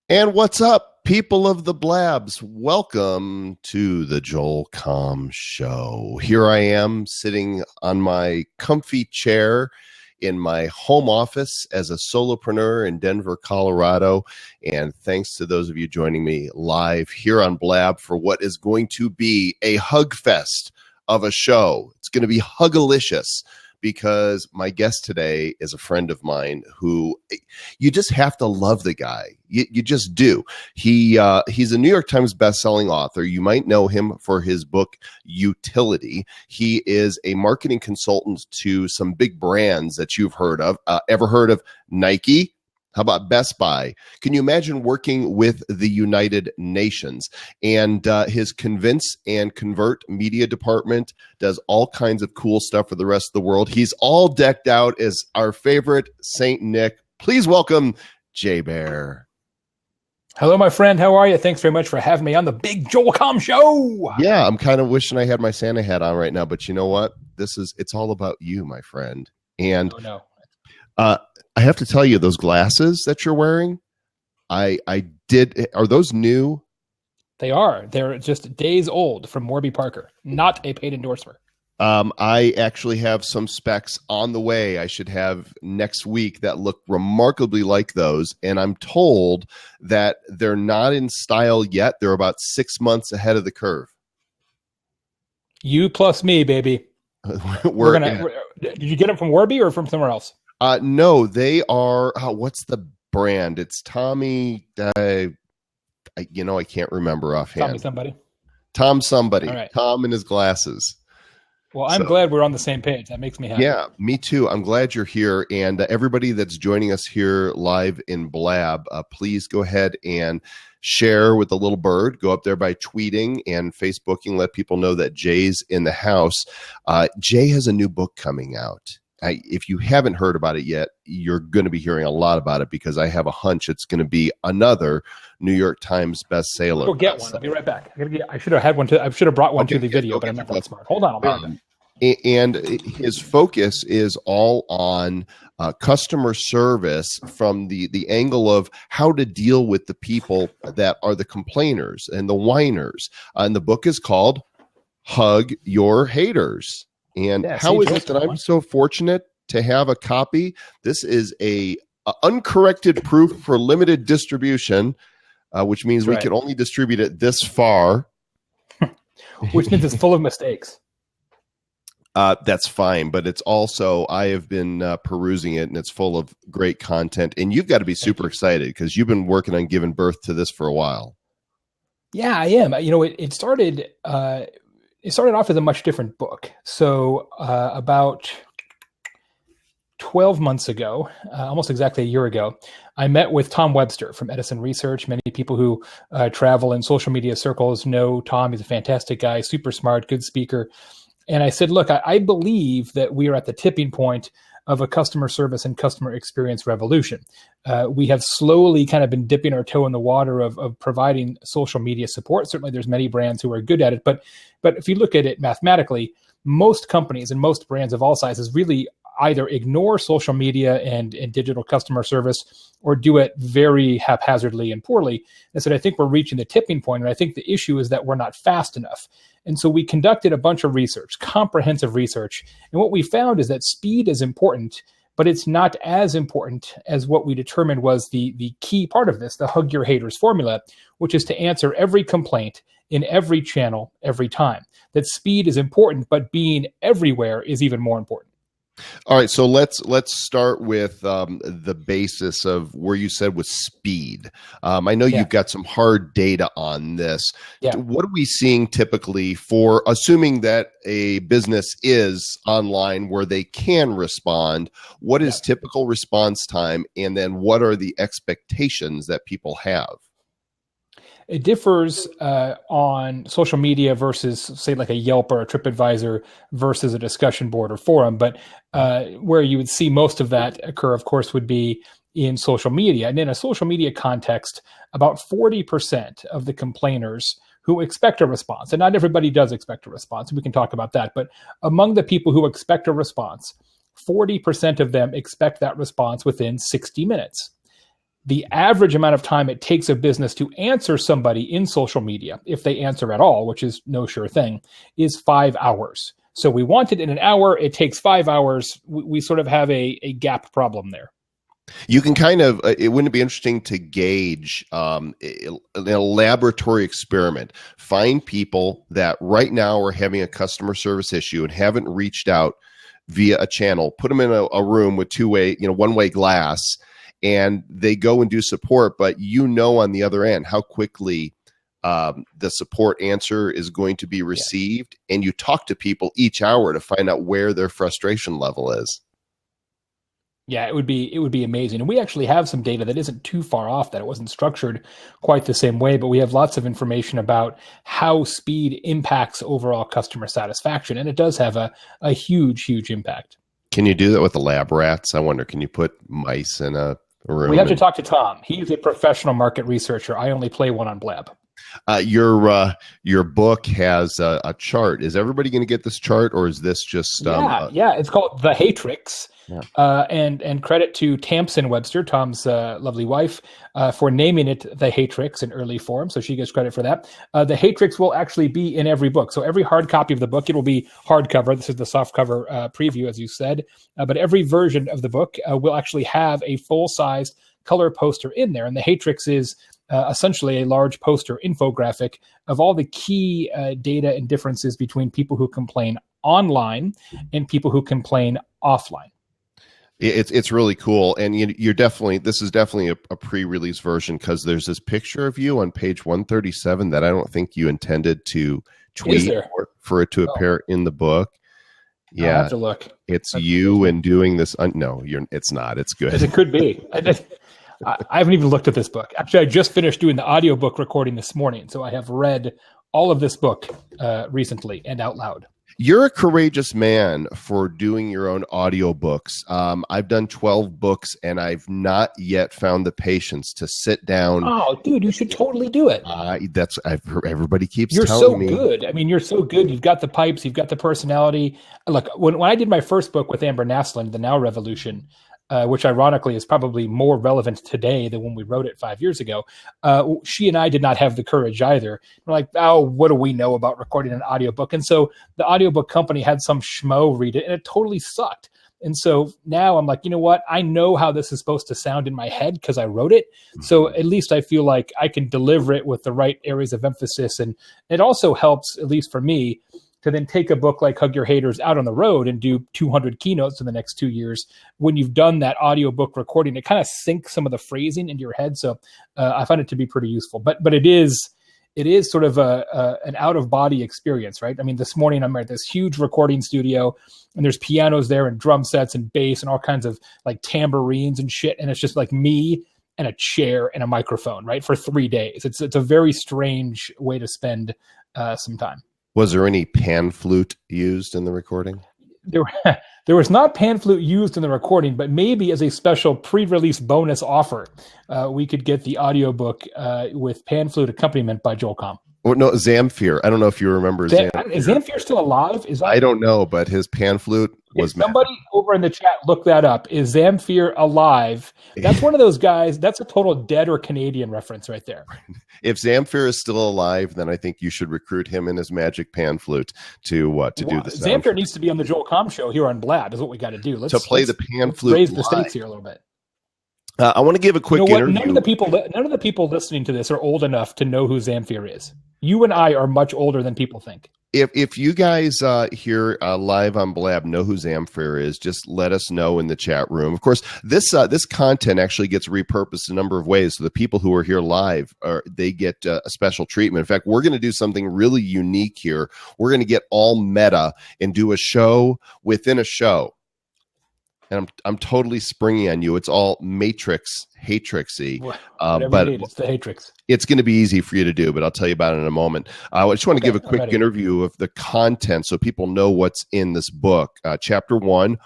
And what's up, people of the blabs? Welcome to the Joel Comm Show. Here I am sitting on my comfy chair in my home office as a solopreneur in Denver, Colorado. And thanks to those of you joining me live here on Blab for what is going to be a hug fest of a show. It's going to be hugalicious, because my guest today is a friend of mine who you just have to love the guy. You just do. He's a New York Times bestselling author. You might know him for his book, Utility. He is a marketing consultant to some big brands that you've heard of. Ever heard of Nike? How about Best Buy? Can you imagine working with the United Nations? And his Convince and Convert media department does all kinds of cool stuff for the rest of the world. He's all decked out as our favorite Saint Nick. Please welcome Jay Baer. Hello, my friend. How are you? Thanks very much for having me on the Big Joel Comm Show. Yeah, I'm kind of wishing I had my Santa hat on right now, but you know what? It's all about you, my friend. And I have to tell you, those glasses that you're wearing, are those new? They are. They're just days old from Warby Parker. Not a paid endorsement. I actually have some specs on the way I should have next week that look remarkably like those. And I'm told that they're not in style yet. They're about 6 months ahead of the curve. You plus me, baby. Did you get them from Warby or from somewhere else? No, they are. What's the brand? It's Tommy. I can't remember offhand. Tom somebody. All right. Tom and his glasses. Well, I'm glad we're on the same page. That makes me happy. Yeah, me too. I'm glad you're here. And everybody that's joining us here live in Blab, please go ahead and share with the little bird. Go up there by tweeting and Facebooking. Let people know that Jay's in the house. Jay has a new book coming out. If you haven't heard about it yet, you're going to be hearing a lot about it, because I have a hunch it's going to be another New York Times bestseller. Go get one. I'll be right back. I should have had one. I should have brought one to the video, but I'm not that smart. Hold on. I'll be right back. And his focus is all on customer service from the angle of how to deal with the people that are the complainers and the whiners. And the book is called Hug Your Haters. And how is it that I'm so fortunate to have a copy? This is a uncorrected proof for limited distribution, which means we can only distribute it this far. Which means it's full of mistakes. That's fine, but it's also, I have been perusing it, and it's full of great content. And you've got to be super excited, because you've been working on giving birth to this for a while. Yeah, I am. It started off as a much different book. So about 12 months ago, almost exactly a year ago, I met with Tom Webster from Edison Research. Many people who travel in social media circles know Tom. He's a fantastic guy, super smart, good speaker. And I said, look, I believe that we are at the tipping point of a customer service and customer experience revolution. We have slowly kind of been dipping our toe in the water of providing social media support. Certainly there's many brands who are good at it, but if you look at it mathematically, most companies and most brands of all sizes really either ignore social media and digital customer service, or do it very haphazardly and poorly. And so I think we're reaching the tipping point, and I think the issue is that we're not fast enough. And so we conducted a bunch of research, comprehensive research, and what we found is that speed is important, but it's not as important as what we determined was the key part of this, the Hug Your Haters formula, which is to answer every complaint in every channel every time. That speed is important, but being everywhere is even more important. All right, so let's start with the basis of where you said was speed. I know you've got some hard data on this. Yeah. What are we seeing typically for, assuming that a business is online where they can respond? What is typical response time, and then what are the expectations that people have? It differs on social media versus, say, like a Yelp or a TripAdvisor versus a discussion board or forum. But where you would see most of that occur, of course, would be in social media. And in a social media context, about 40% of the complainers who expect a response, and not everybody does expect a response, we can talk about that, but among the people who expect a response, 40% of them expect that response within 60 minutes. The average amount of time it takes a business to answer somebody in social media, if they answer at all, which is no sure thing, is 5 hours. So we want it in an hour. It takes 5 hours. We sort of have a gap problem there. You can kind of, it wouldn't be interesting to gauge a laboratory experiment. Find people that right now are having a customer service issue and haven't reached out via a channel, put them in a room with one-way glass, and they go and do support, but on the other end how quickly the support answer is going to be received. Yeah. And you talk to people each hour to find out where their frustration level is. Yeah, it would be amazing. And we actually have some data that isn't too far off, that it wasn't structured quite the same way, but we have lots of information about how speed impacts overall customer satisfaction. And it does have a huge, huge impact. Can you do that with the lab rats? I wonder, can you put mice in a room? We have to talk to Tom. He's a professional market researcher. I only play one on Blab. Your book has a chart. Is everybody going to get this chart, or is this just it's called The Hatrix. Yeah. And credit to Tamsin Webster, Tom's lovely wife, for naming it The Hatrix in early form. So she gets credit for that. The Hatrix will actually be in every book. So every hard copy of the book, it will be hardcover. This is the softcover preview, as you said. But every version of the book will actually have a full-sized color poster in there. And The Hatrix is essentially a large poster infographic of all the key data and differences between people who complain online and people who complain offline. It's really cool, and this is definitely a pre-release version, because there's this picture of you on page 137 that I don't think you intended to tweet for it to appear in the book. Yeah, I'll have to look. It's you and doing this. No, it's not. It's good. It could be. I haven't even looked at this book. Actually, I just finished doing the audiobook recording this morning, so I have read all of this book recently and out loud. You're a courageous man for doing your own audiobooks. I've done 12 books, and I've not yet found the patience to sit down. Oh, dude, you should totally do it. I've heard, everybody keeps telling me. You're so good. I mean, you're so good. You've got the pipes. You've got the personality. Look, when I did my first book with Amber Naslund, The Now Revolution, which ironically is probably more relevant today than when we wrote it 5 years ago. She and I did not have the courage either. We're like, oh, what do we know about recording an audiobook? And so the audiobook company had some schmo read it, and it totally sucked. And so now I'm like, you know what? I know how this is supposed to sound in my head because I wrote it. So at least I feel like I can deliver it with the right areas of emphasis. And it also helps, at least for me, to then take a book like Hug Your Haters out on the road and do 200 keynotes in the next 2 years. When you've done that audiobook recording, it kind of syncs some of the phrasing into your head. So I find it to be pretty useful. But it is sort of an out-of-body experience, right? I mean, this morning I'm at this huge recording studio, and there's pianos there and drum sets and bass and all kinds of like tambourines and shit. And it's just like me and a chair and a microphone, right, for 3 days. It's a very strange way to spend some time. Was there any pan flute used in the recording? There was not pan flute used in the recording, but maybe as a special pre-release bonus offer, we could get the audiobook with pan flute accompaniment by Joel Comm. Well, no, Zamfir. I don't know if you remember Zamfir. Is Zamfir still alive? I don't know, but his pan flute was... Somebody over in the chat, look that up. Is Zamfir alive? That's one of those guys. That's a total dead or Canadian reference right there. If Zamfir is still alive, then I think you should recruit him and his magic pan flute to do the sound. Zamfir needs to be on the Joel Comm show here on Blab is what we got to do. Let's play the pan flute. Raise the stakes here a little bit. I want to give a quick interview. None of the people listening to this are old enough to know who Zamfir is. You and I are much older than people think. If you guys here live on Blab know who Zamfir is, just let us know in the chat room. Of course, this content actually gets repurposed a number of ways. So the people who are here live, they get a special treatment. In fact, we're going to do something really unique here. We're going to get all meta and do a show within a show. And I'm totally springy on you. It's all Matrix, Hatrixy. But it's the Hatrix. It's going to be easy for you to do, but I'll tell you about it in a moment. I just want to give a quick interview of the content so people know what's in this book. Chapter 1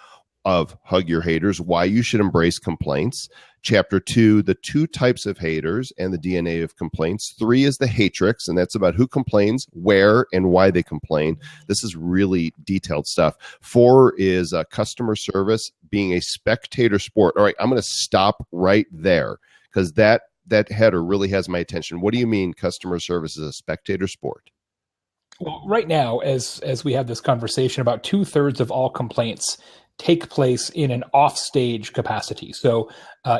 of Hug Your Haters, Why You Should Embrace Complaints. Chapter 2, the 2 types of haters and the DNA of complaints. 3 is the Hatrix, and that's about who complains, where, and why they complain. This is really detailed stuff. 4 is customer service being a spectator sport. All right, I'm going to stop right there because that header really has my attention. What do you mean customer service is a spectator sport? Well, right now, as we have this conversation, about 2/3 of all complaints take place in an offstage capacity. So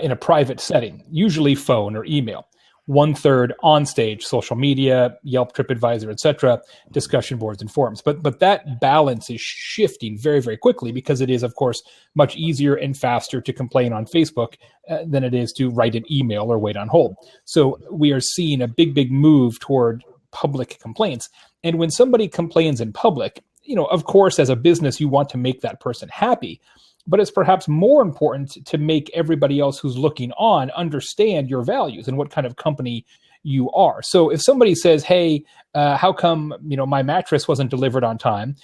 in a private setting, usually phone or email. 1/3 on stage, social media, Yelp, TripAdvisor, etc., discussion boards and forums. But that balance is shifting very, very quickly because it is, of course, much easier and faster to complain on Facebook than it is to write an email or wait on hold. So we are seeing a big, big move toward public complaints. And when somebody complains in public, of course, as a business, you want to make that person happy. But it's perhaps more important to make everybody else who's looking on understand your values and what kind of company you are. So if somebody says, hey, how come my mattress wasn't delivered on time?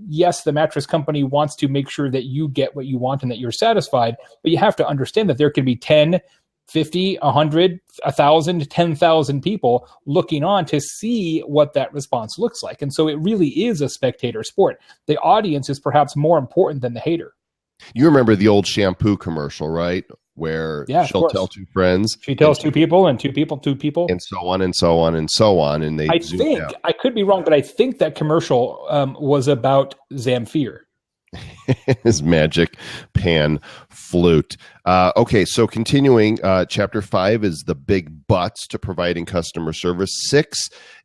Yes, the mattress company wants to make sure that you get what you want and that you're satisfied. But you have to understand that there can be 10, 50, 100, 1,000, 10,000 people looking on to see what that response looks like. And so it really is a spectator sport. The audience is perhaps more important than the hater. You remember the old shampoo commercial, right? Where she'll tell two friends. She tells two people and two people, and so on and so on and so on. And they I could be wrong, but I think that commercial was about Zamfir. His magic pan flute. Okay, so continuing, chapter 5 is the big butts to providing customer service. 6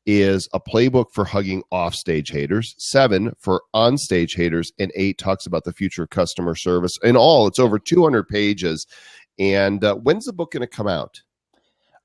is a playbook for hugging offstage haters. 7 for onstage haters, and 8 talks about the future of customer service. In all, it's over 200 pages. And when's the book going to come out?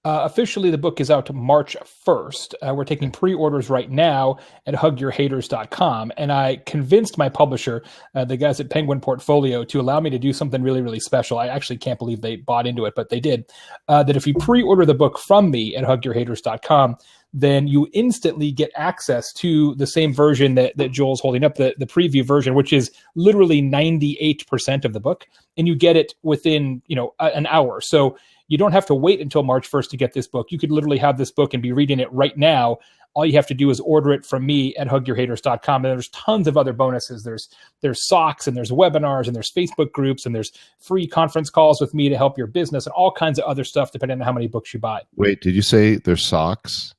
Officially, the book is out March 1st. We're taking pre-orders right now at hugyourhaters.com. And I convinced my publisher, the guys at Penguin Portfolio, to allow me to do something really, really special. I actually can't believe they bought into it, but they did. That if you pre-order the book from me at hugyourhaters.com, then you instantly get access to the same version that Joel's holding up, the preview version, which is literally 98% of the book. And you get it within, an hour. So you don't have to wait until March 1st to get this book. You could literally have this book and be reading it right now. All you have to do is order it from me at hugyourhaters.com. And there's tons of other bonuses. There's socks and there's webinars and there's Facebook groups and there's free conference calls with me to help your business and all kinds of other stuff depending on how many books you buy. Wait, did you say there's socks?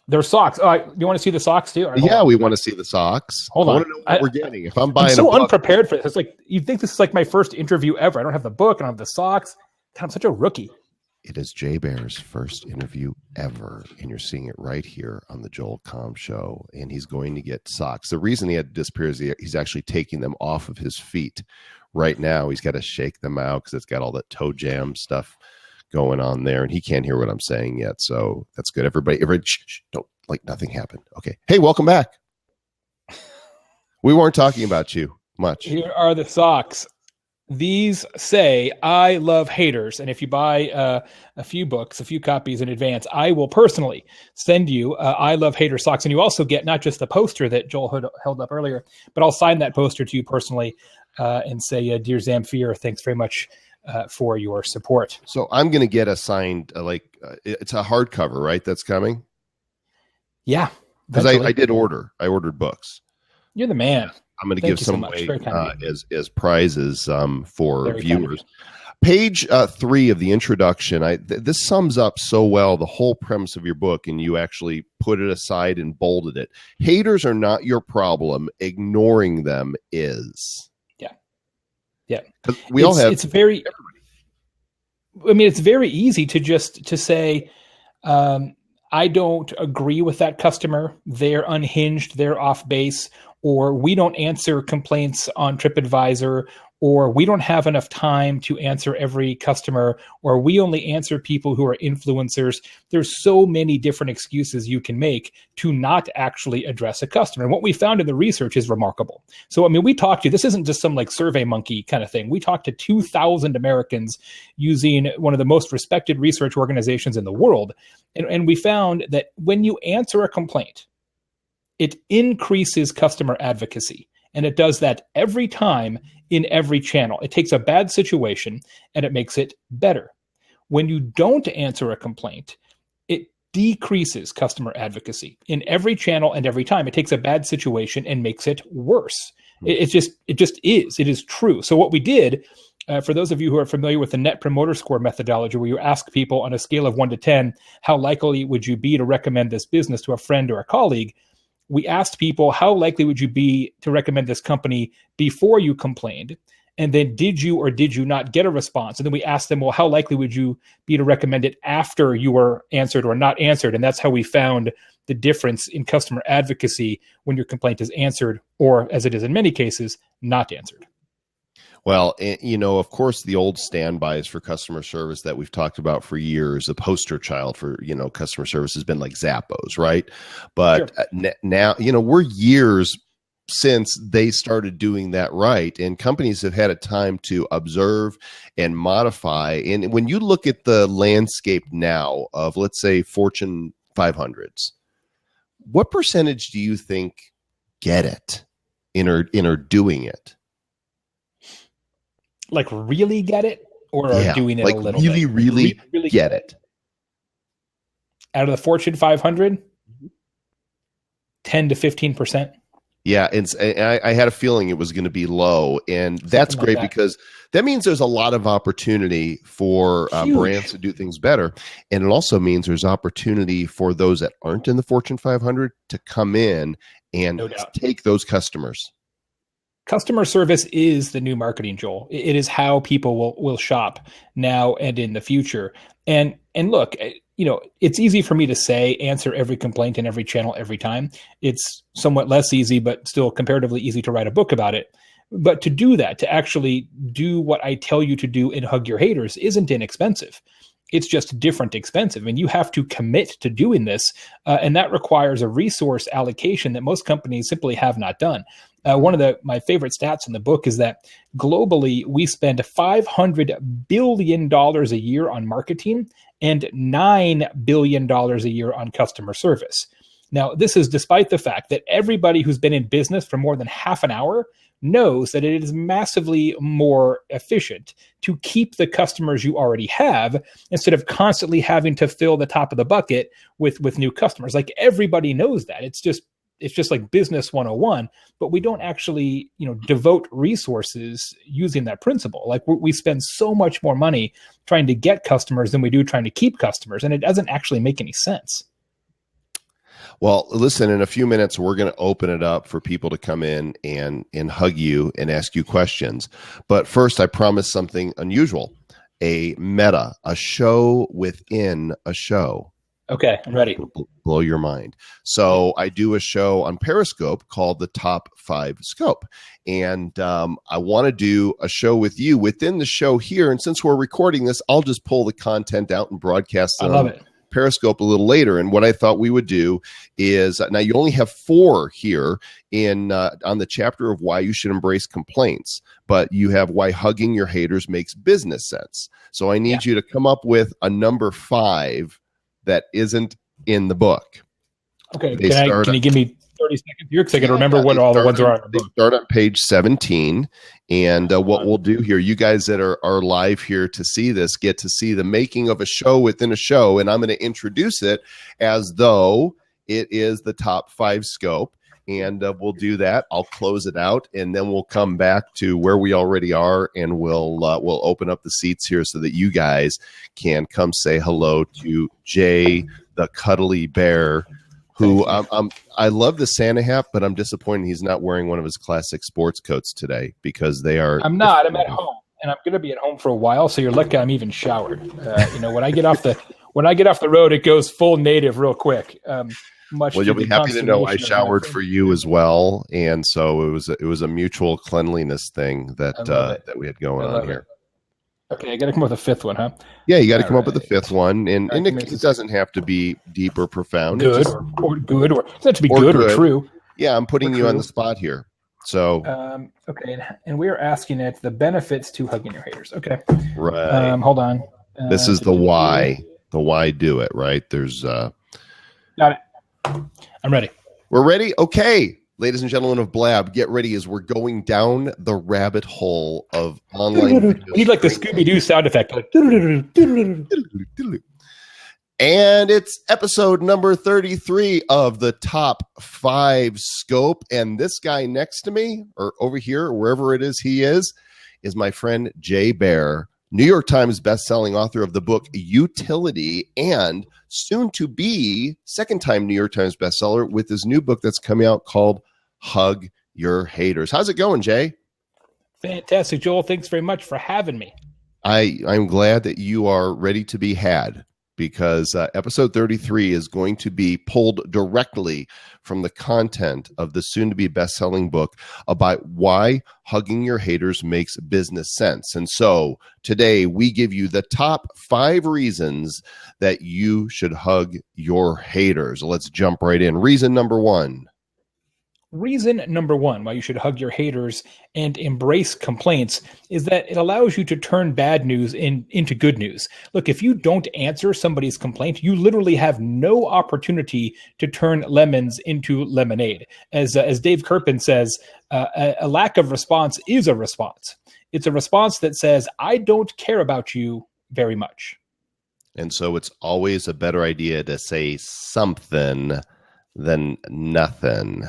There's socks. You want to see the socks too? Yeah, we want to see the socks. Hold on. I want to know what we're getting. If I'm buying I'm so a book, unprepared for this. It's like, you'd think this is like my first interview ever. I don't have the book. I don't have the socks. God, I'm such a rookie. It is Jay Baer's first interview ever, and you're seeing it right here on the Joel Comm Show. And he's going to get socks. The reason he had to disappear is he's actually taking them off of his feet right now. He's got to shake them out because it's got all that toe jam stuff going on there, and he can't hear what I'm saying yet. So that's good. Everybody, shh, don't, like nothing happened. Okay. Hey, welcome back. We weren't talking about you much. Here are the socks. These say, I love haters. And if you buy a few copies in advance, I will personally send you I love hater socks. And you also get not just the poster that Joel held up earlier, but I'll sign that poster to you personally and say, Dear Zamfir, thanks very much for your support. So I'm going to get a signed, it's a hardcover, right? That's coming? Yeah. Because I ordered books. You're the man. I'm going to give some away as prizes for very viewers. Page 3 of the introduction. This sums up so well the whole premise of your book, and you actually put it aside and bolded it. Haters are not your problem. Ignoring them is. Yeah. It's very. I mean, it's very easy to say, I don't agree with that customer. They're unhinged. They're off base. Or we don't answer complaints on TripAdvisor, or we don't have enough time to answer every customer, or we only answer people who are influencers. There's so many different excuses you can make to not actually address a customer. And what we found in the research is remarkable. So, I mean, this isn't just some like Survey Monkey kind of thing. We talked to 2,000 Americans using one of the most respected research organizations in the world. And we found that when you answer a complaint, it increases customer advocacy. And it does that every time in every channel. It takes a bad situation and it makes it better. When you don't answer a complaint, it decreases customer advocacy in every channel and every time. It takes a bad situation and makes it worse. It just is. It is true. So what we did For those of you who are familiar with the Net Promoter Score methodology, where you ask people on a scale of 1 to 10, how likely would you be to recommend this business to a friend or a colleague? We asked people, how likely would you be to recommend this company before you complained? And then did you or did you not get a response? And then we asked them, well, how likely would you be to recommend it after you were answered or not answered? And that's how we found the difference in customer advocacy when your complaint is answered, or as it is in many cases, not answered. Well, of course, the old standbys for customer service that we've talked about for years, the poster child for, customer service has been like Zappos, right? But sure. Now, we're years since they started doing that right. And companies have had a time to observe and modify. And when you look at the landscape now of, let's say, Fortune 500s, what percentage do you think get it and are doing it? Like really get it, or are doing it like a little really, bit? Really get it. Out of the Fortune 500, 10 to 15%. Yeah, and I had a feeling it was going to be low, and that's great because that means there's a lot of opportunity for brands to do things better, and it also means there's opportunity for those that aren't in the Fortune 500 to come in and take those customers. Customer service is the new marketing, Joel. It is how people will shop now and in the future. And look, it's easy for me to say answer every complaint in every channel every time. It's somewhat less easy, but still comparatively easy to write a book about it. But to do that, to actually do what I tell you to do and hug your haters, isn't inexpensive. It's just different expensive. And you have to commit to doing this. And that requires a resource allocation that most companies simply have not done. One of my favorite stats in the book is that globally, we spend $500 billion a year on marketing and $9 billion a year on customer service. Now, this is despite the fact that everybody who's been in business for more than half an hour knows that it is massively more efficient to keep the customers you already have instead of constantly having to fill the top of the bucket with new customers. Like everybody knows that. It's just like business 101, but we don't actually, devote resources using that principle. Like we spend so much more money trying to get customers than we do trying to keep customers. And it doesn't actually make any sense. Well, listen, in a few minutes, we're going to open it up for people to come in and hug you and ask you questions. But first, I promised something unusual, a meta, a show within a show. Okay, I'm ready. Blow your mind. So I do a show on Periscope called the Top 5 Scope. And I want to do a show with you within the show here. And since we're recording this, I'll just pull the content out and broadcast it. I love it. Periscope a little later. And what I thought we would do is, now you only have 4 here on the chapter of why you should embrace complaints, but you have why hugging your haters makes business sense. So I need you to come up with a number 5 that isn't in the book. Okay. Can you give me 30 seconds here? Because I can remember what all the ones are on the book. They start on page 17. And what we'll do here, you guys that are live here to see this, get to see the making of a show within a show. And I'm going to introduce it as though it is the Top 5 Scope. And we'll do that. I'll close it out, and then we'll come back to where we already are, and we'll open up the seats here so that you guys can come say hello to Jay, the Cuddly Bear, who I love the Santa hat, but I'm disappointed he's not wearing one of his classic sports coats today because they are. I'm not. I'm at home, and I'm going to be at home for a while. So you're lucky I'm even showered. When I get off the road, it goes full native real quick. Well, you'll be happy to know I showered for you as well, and so it was a mutual cleanliness thing that we had going on here. Okay, I got to come up with a 5th one, huh? Yeah, you got to come up with a 5th one, and it doesn't have to be deep or profound. Good or good, or it doesn't have to be good or true. Yeah, I'm putting you on the spot here. So okay, and we are asking it the benefits to hugging your haters. Okay, right. Hold on. This is the why. The why do it, right? There's got it. I'm ready. We're ready? Okay. Ladies and gentlemen of Blab, get ready as we're going down the rabbit hole of online. We need like the Scooby-Doo sound effect. And it's episode number 33 of the Top 5 Scope. And this guy next to me, or over here, or wherever it is he is is my friend Jay Baer, New York Times bestselling author of the book Utility, and soon to be second-time New York Times bestseller with his new book that's coming out called Hug Your Haters. How's it going, Jay? Fantastic, Joel. Thanks very much for having me. I'm glad that you are ready to be had, because episode 33 is going to be pulled directly from the content of the soon-to-be best-selling book about why hugging your haters makes business sense. And so today we give you the top 5 reasons that you should hug your haters. Let's jump right in. Reason number 1. Reason number 1 why you should hug your haters and embrace complaints is that it allows you to turn bad news into good news. Look, if you don't answer somebody's complaint, you literally have no opportunity to turn lemons into lemonade. As Dave Kirpin says, a lack of response is a response. It's a response that says, I don't care about you very much. And so it's always a better idea to say something than nothing.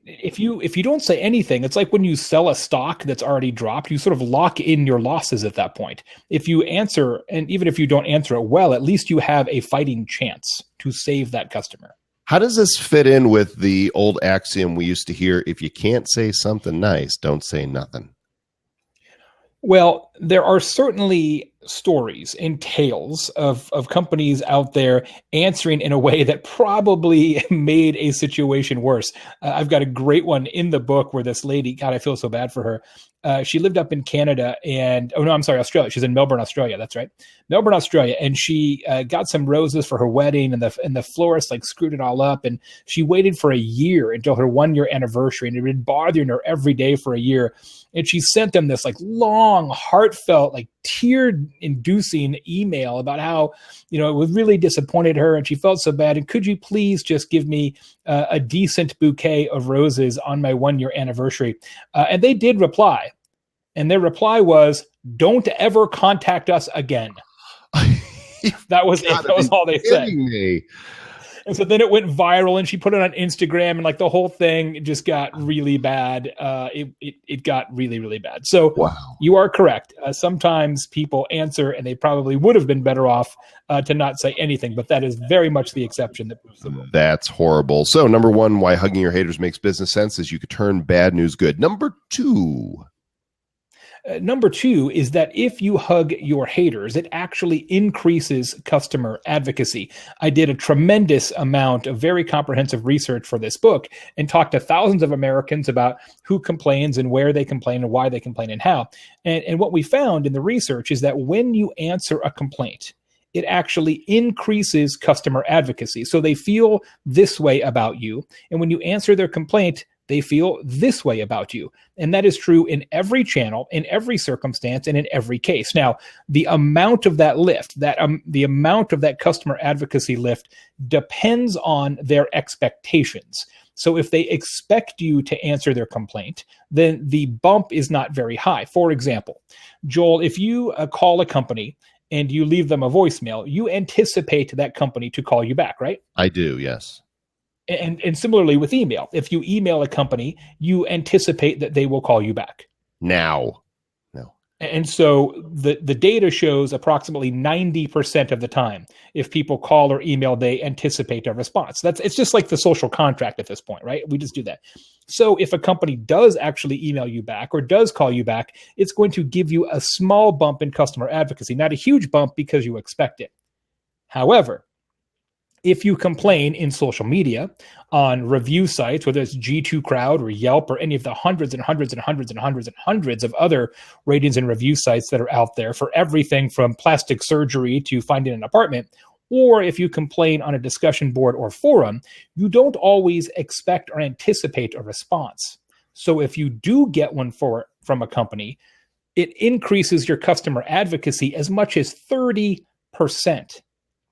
If you don't say anything, it's like when you sell a stock that's already dropped, you sort of lock in your losses at that point. If you answer, and even if you don't answer it well, at least you have a fighting chance to save that customer. How does this fit in with the old axiom we used to hear, if you can't say something nice, don't say nothing? Well, there are certainly stories and tales of companies out there answering in a way that probably made a situation worse. I've got a great one in the book where this lady, God, I feel so bad for her. She lived up in Canada Australia. She's in Melbourne, Australia. That's right. Melbourne, Australia. And she got some roses for her wedding, and the florist screwed it all up. And she waited for a year until her 1-year anniversary, and it had been bothering her every day for a year. And she sent them this long, heartfelt, tear-inducing email about how, it was really disappointed her and she felt so bad. And could you please just give me a decent bouquet of roses on my 1-year anniversary? And they did reply. And their reply was, don't ever contact us again. That was it. That was all they said. Me. And so then it went viral, and she put it on Instagram, and the whole thing just got really bad. It got really, really bad. So wow. You are correct. Sometimes people answer, and they probably would have been better off to not say anything, but that is very much the exception. That's horrible. So number 1, why hugging your haters makes business sense is you could turn bad news good. Number 2. Number 2 is that if you hug your haters, it actually increases customer advocacy. I did a tremendous amount of very comprehensive research for this book and talked to thousands of Americans about who complains and where they complain and why they complain and how. And what we found in the research is that when you answer a complaint, it actually increases customer advocacy. So they feel this way about you. And when you answer their complaint, they feel this way about you. And that is true in every channel, in every circumstance, and in every case. Now, the amount of that lift, the amount of that customer advocacy lift depends on their expectations. So if they expect you to answer their complaint, then the bump is not very high. For example, Joel, if you call a company and you leave them a voicemail, you anticipate that company to call you back, right? I do, yes. And similarly with email, if you email a company, you anticipate that they will call you back. No. And so the data shows approximately 90% of the time, if people call or email, they anticipate a response. It's just like the social contract at this point, right? We just do that. So if a company does actually email you back or does call you back, it's going to give you a small bump in customer advocacy, not a huge bump because you expect it. However, if you complain in social media on review sites, whether it's G2 Crowd or Yelp or any of the hundreds and hundreds and hundreds and hundreds and hundreds of other ratings and review sites that are out there for everything from plastic surgery to finding an apartment, or if you complain on a discussion board or forum, you don't always expect or anticipate a response. So if you do get one from a company, it increases your customer advocacy as much as 30%.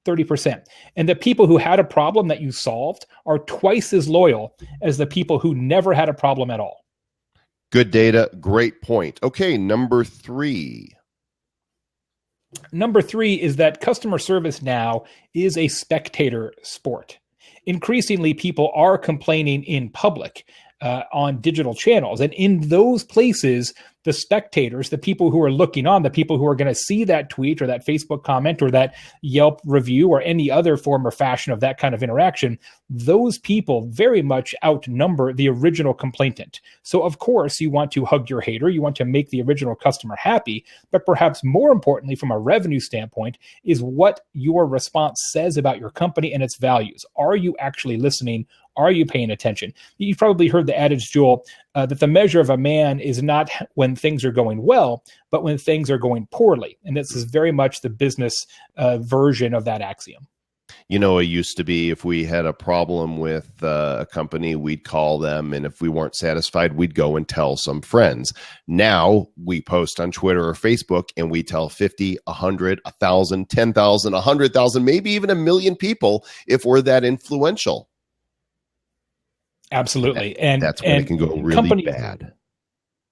30%. And the people who had a problem that you solved are twice as loyal as the people who never had a problem at all. Good data. Great point. Okay, number 3. Number 3 is that customer service now is a spectator sport. Increasingly, people are complaining in public. on digital channels. And in those places, the spectators, the people who are looking on, the people who are going to see that tweet or that Facebook comment or that Yelp review or any other form or fashion of that kind of interaction, those people very much outnumber the original complainant. So of course you want to hug your hater, you want to make the original customer happy, but perhaps more importantly from a revenue standpoint is what your response says about your company and its values. Are you actually listening? Are you paying attention? You've probably heard the adage, Joel, that the measure of a man is not when things are going well, but when things are going poorly. And this is very much the business version of that axiom. You know, it used to be if we had a problem with a company, we'd call them. And if we weren't satisfied, we'd go and tell some friends. Now we post on Twitter or Facebook and we tell 50, 100, 1,000, 10,000, 100,000, maybe even 1 million people if we're that influential. Absolutely. And that's when it can go really bad.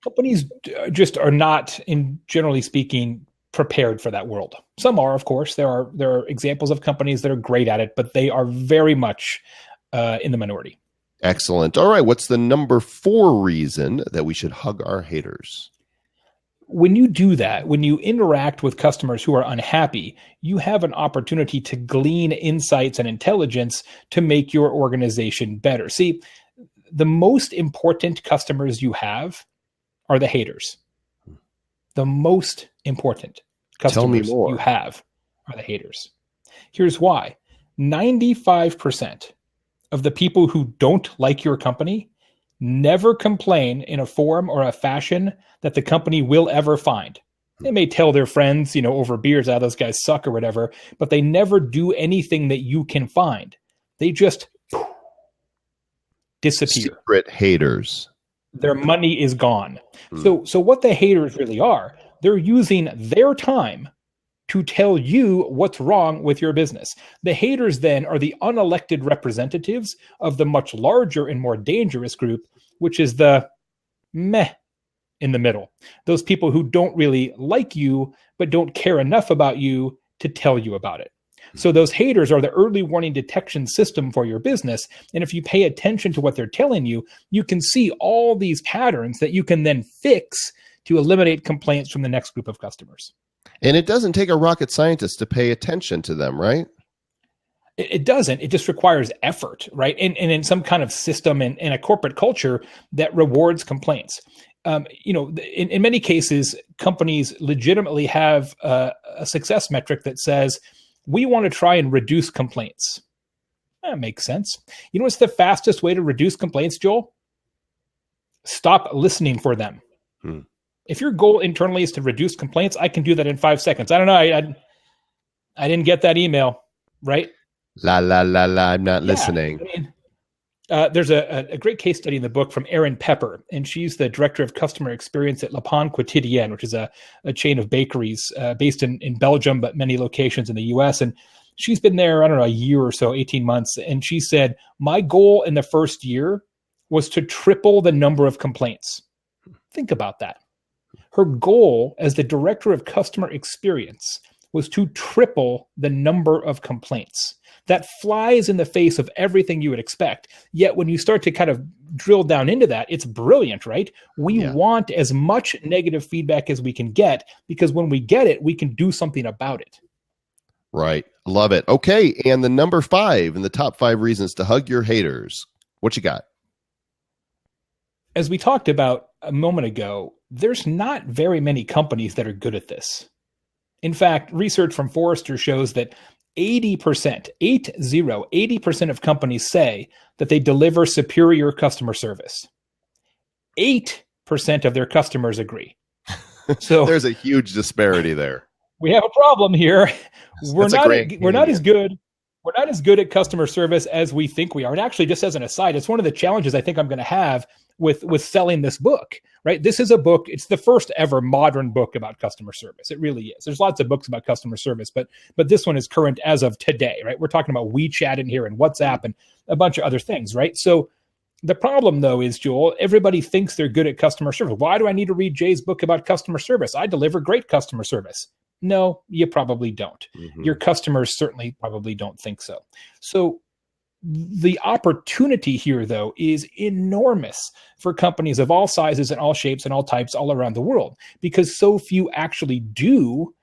Companies just are not, in generally speaking, prepared for that world. Some are, of course. There are examples of companies that are great at it, but they are very much in the minority. Excellent. All right. What's the number 4 reason that we should hug our haters? When you do that, when you interact with customers who are unhappy, you have an opportunity to glean insights and intelligence to make your organization better. See, the most important customers you have are the haters. The most important customers you have are the haters. Here's why. 95% of the people who don't like your company never complain in a form or a fashion that the company will ever find. They may tell their friends, over beers, those guys suck or whatever, but they never do anything that you can find. They just disappear. Secret haters. Their money is gone. So what the haters really are, they're using their time to tell you what's wrong with your business. The haters then are the unelected representatives of the much larger and more dangerous group, which is the meh in the middle. Those people who don't really like you, but don't care enough about you to tell you about it. So those haters are the early warning detection system for your business. And if you pay attention to what they're telling you, you can see all these patterns that you can then fix to eliminate complaints from the next group of customers. And it doesn't take a rocket scientist to pay attention to them, right? It doesn't. It just requires effort, right? And in some kind of system and a corporate culture that rewards complaints. In many cases, companies legitimately have a success metric that says, we want to try and reduce complaints. That makes sense. You know what's the fastest way to reduce complaints, Joel? Stop listening for them. If your goal internally is to reduce complaints, I can do that in 5 seconds. I don't know. I didn't get that email, right? La, la, la, la. I'm not listening. There's a great case study in the book from Erin Pepper, and she's the director of customer experience at Le Pain Quotidien, which is a chain of bakeries based in Belgium, but many locations in the US. And she's been there, a year or so, 18 months. And she said, my goal in the first year was to triple the number of complaints. Think about that. Her goal as the director of customer experience was to triple the number of complaints. That flies in the face of everything you would expect. Yet when you start to kind of drill down into that, it's brilliant, right? We want as much negative feedback as we can get, because when we get it, we can do something about it. Right. Love it. Okay. And the number 5 in the top 5 reasons to hug your haters. What you got? As we talked about a moment ago, there's not very many companies that are good at this. In fact, research from Forrester shows that 80% of companies say that they deliver superior customer service. 8% of their customers agree. So there's a huge disparity there. We have a problem here. We're not as good. We're not as good at customer service as we think we are. And actually, just as an aside, it's one of the challenges I think I'm going to have with selling this book, right? This is a book. It's the first ever modern book about customer service. It really is. There's lots of books about customer service, but this one is current as of today, right? We're talking about WeChat in here and WhatsApp and a bunch of other things, right? So the problem, though, is, Joel, everybody thinks they're good at customer service. Why do I need to read Jay's book about customer service? I deliver great customer service. No, you probably don't. Your customers certainly probably don't think so. So The opportunity here, though, is enormous for companies of all sizes and all shapes and all types all around the world, because so few actually do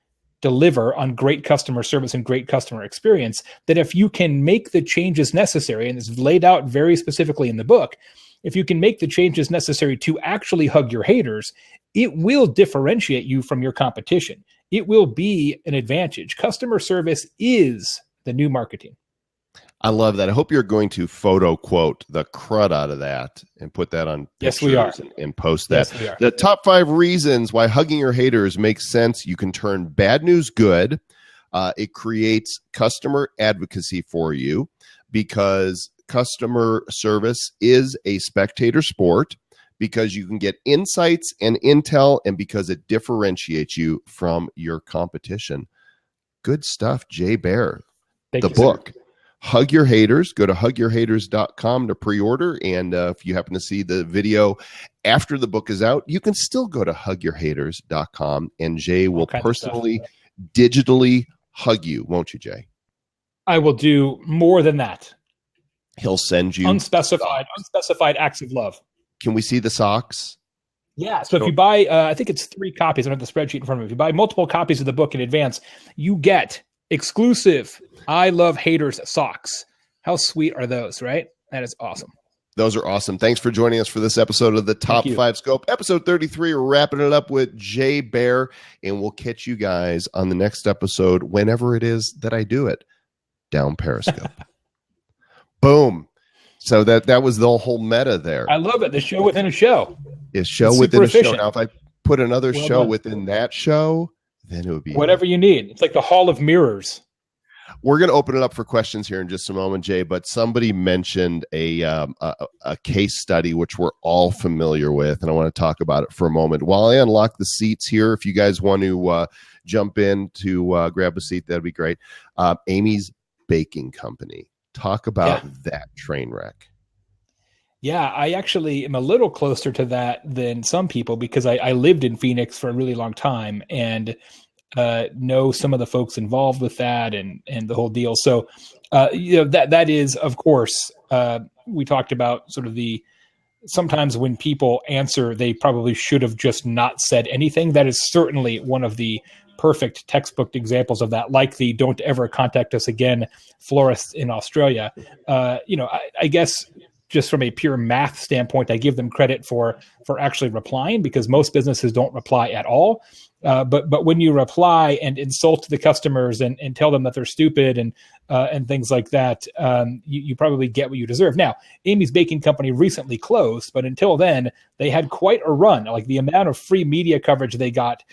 deliver on great customer service and great customer experience, that if you can make the changes necessary, and it's laid out very specifically in the book, if you can make the changes necessary to actually hug your haters, it will differentiate you from your competition. It will be an advantage. Customer service is the new marketing. I love that. I hope you're going to photo quote the crud out of that and put that on pictures. Yes, we are. And post that. Yes, we are. The top 5 reasons why hugging your haters makes sense. You can turn bad news good. It creates customer advocacy for you, because customer service is a spectator sport, because you can get insights and intel, and because it differentiates you from your competition. Good stuff, Jay Baer. Thank the you, book. Sir. Hug Your Haters. Go to hugyourhaters.com to pre-order. And if you happen to see the video after the book is out, you can still go to hugyourhaters.com, and Jay will personally, digitally hug you, won't you, Jay? I will do more than that. He'll send you unspecified acts of love. Can we see the socks? Yeah. So if you buy, I think it's 3 copies. I don't have the spreadsheet in front of me. If you buy multiple copies of the book in advance, you get exclusive I Love Haters socks. How sweet are those, right? That is awesome. Those are awesome. Thanks for joining us for this episode of the Top 5 Scope, episode 33. We're wrapping it up with Jay Baer, and we'll catch you guys on the next episode, whenever it is that I do it, down Periscope. Boom. So that was the whole meta there. I love it. The show within a show. It's show within a show. Now, if I put another show within that show, then it would be whatever you need. It's like the Hall of Mirrors. We're going to open it up for questions here in just a moment, Jay, but somebody mentioned a case study, which we're all familiar with, and I want to talk about it for a moment. While I unlock the seats here, if you guys want to jump in to grab a seat, that'd be great. Amy's Baking Company. Talk about that train wreck. Yeah, I actually am a little closer to that than some people, because I lived in Phoenix for a really long time and know some of the folks involved with that and the whole deal. So, that is, of course, we talked about sort of sometimes when people answer, they probably should have just not said anything. That is certainly one of the perfect textbook examples of that, like the "don't ever contact us again" florists in Australia. I guess just from a pure math standpoint, I give them credit for actually replying, because most businesses don't reply at all. But when you reply and insult the customers and tell them that they're stupid and things like that, you probably get what you deserve. Now, Amy's Baking Company recently closed, but until then, they had quite a run. Like the amount of free media coverage they got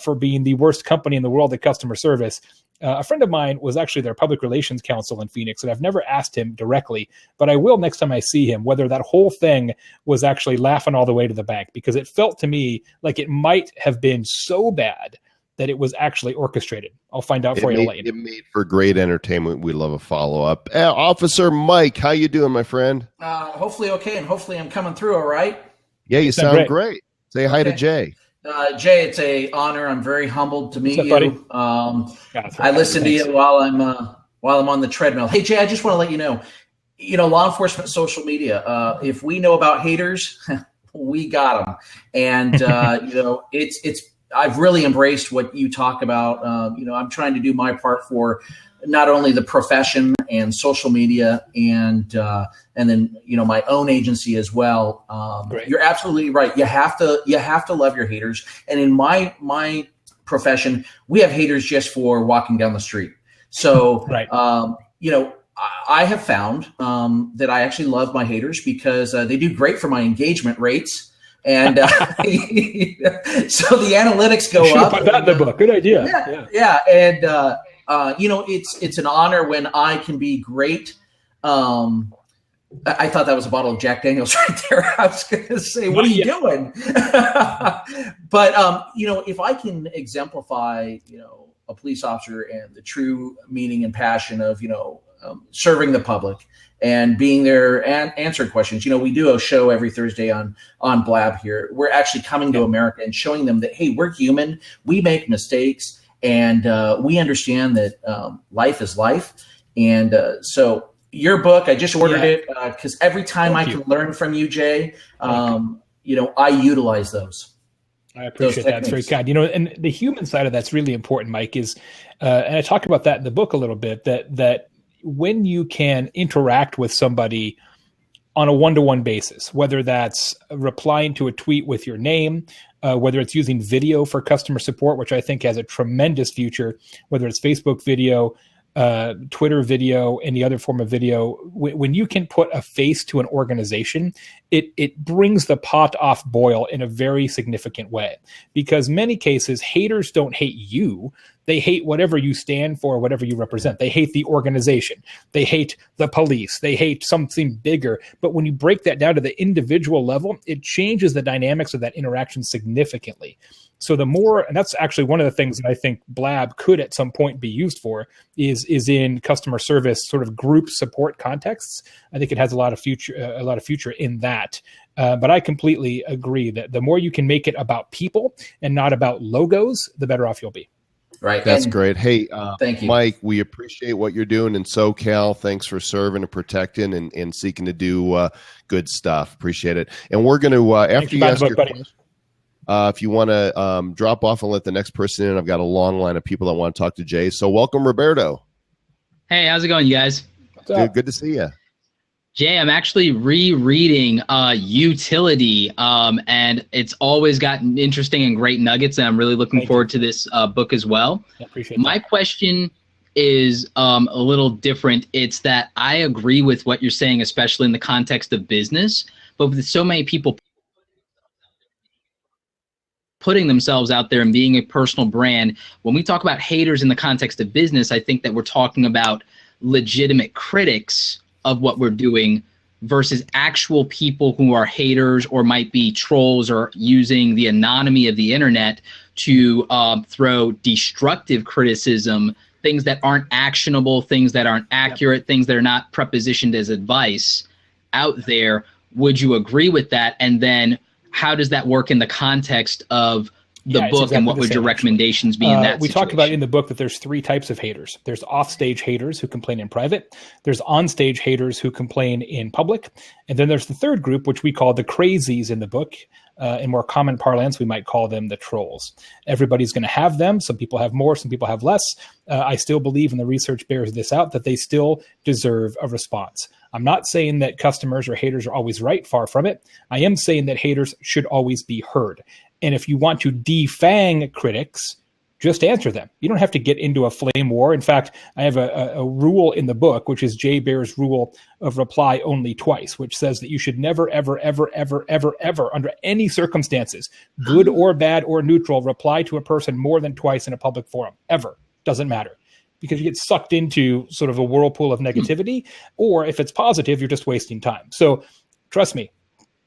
for being the worst company in the world at customer service. A friend of mine was actually their public relations counsel in Phoenix, and I've never asked him directly, but I will next time I see him, whether that whole thing was actually laughing all the way to the bank, because it felt to me like it might have been so bad that it was actually orchestrated. I'll find out for you. It made for great entertainment. We love a follow-up. Officer Mike, how you doing, my friend? Hopefully okay, and hopefully I'm coming through all right. Yeah, you sound great. Say hi to Jay. Jay, it's an honor. I'm very humbled to meet you. Buddy? I listen to you while I'm on the treadmill. Hey, Jay, I just want to let you know, law enforcement, social media. If we know about haters, we got them. And it's. I've really embraced what you talk about. I'm trying to do my part for not only the profession and social media and then my own agency as well. You're absolutely right. You have to love your haters. And in my profession, we have haters just for walking down the street. So I have found that I actually love my haters because they do great for my engagement rates. And so the analytics go up. Put that in the book. Good idea. Yeah. And it's an honor when I can be great. I thought that was a bottle of Jack Daniels right there. I was going to say, what are you doing? But if I can exemplify, a police officer and the true meaning and passion of, serving the public and being there and answering questions. We do a show every Thursday on Blab here. We're actually coming to America and showing them that, hey, we're human. We make mistakes, and we understand that life is life. And so your book. I just ordered it because every time I can learn from you, Jay, I utilize those. I appreciate that. It's very kind. And the human side of that's really important, Mike, is, and I talk about that in the book a little bit, that when you can interact with somebody on a one-to-one basis, whether that's replying to a tweet with your name, whether it's using video for customer support, which I think has a tremendous future, whether it's Facebook video, Twitter video, any other form of video, when you can put a face to an organization, it brings the pot off boil in a very significant way. Because many cases, haters don't hate you. They hate whatever you stand for, whatever you represent. They hate the organization. They hate the police. They hate something bigger. But when you break that down to the individual level, it changes the dynamics of that interaction significantly. So the more, and that's actually one of the things that I think Blab could at some point be used for, is in customer service sort of group support contexts. I think it has a lot of future in that. But I completely agree that the more you can make it about people and not about logos, the better off you'll be. Right. That's great. Hey, thank you, Mike, we appreciate what you're doing in SoCal. Thanks for serving and protecting and seeking to do good stuff. Appreciate it. And we're going to, after you ask your question, if you want to drop off and let the next person in, I've got a long line of people that want to talk to Jay. So welcome, Roberto. Hey, how's it going, you guys? Good to see you. Jay, I'm actually rereading Utility, and it's always gotten interesting and great nuggets, and I'm really looking forward to this book as well. I appreciate My question is a little different. It's that I agree with what you're saying, especially in the context of business, but with so many people putting themselves out there and being a personal brand, when we talk about haters in the context of business, I think that we're talking about legitimate critics of what we're doing versus actual people who are haters or might be trolls or using the anonymity of the internet to throw destructive criticism, things that aren't actionable, things that aren't accurate, things that are not prepositioned as advice out there. Would you agree with that? And then how does that work in the context of the book, exactly, and what would your recommendations be in that we situation? Talk about in the book that there's three types of haters. There's offstage haters who complain in private. There's onstage haters who complain in public. And then there's the third group, which we call the crazies in the book. In more common parlance, we might call them the trolls. Everybody's going to have them. Some people have more, some people have less. I still believe, and the research bears this out, that they still deserve a response. I'm not saying that customers or haters are always right, far from it. I am saying that haters should always be heard. And if you want to defang critics, just answer them. You don't have to get into a flame war. In fact, I have a rule in the book, which is Jay Baer's rule of reply only twice, which says that you should never, ever, ever, ever, ever, ever, under any circumstances, good or bad or neutral, reply to a person more than twice in a public forum. Ever. Doesn't matter. Because you get sucked into sort of a whirlpool of negativity, or if it's positive, you're just wasting time. So trust me,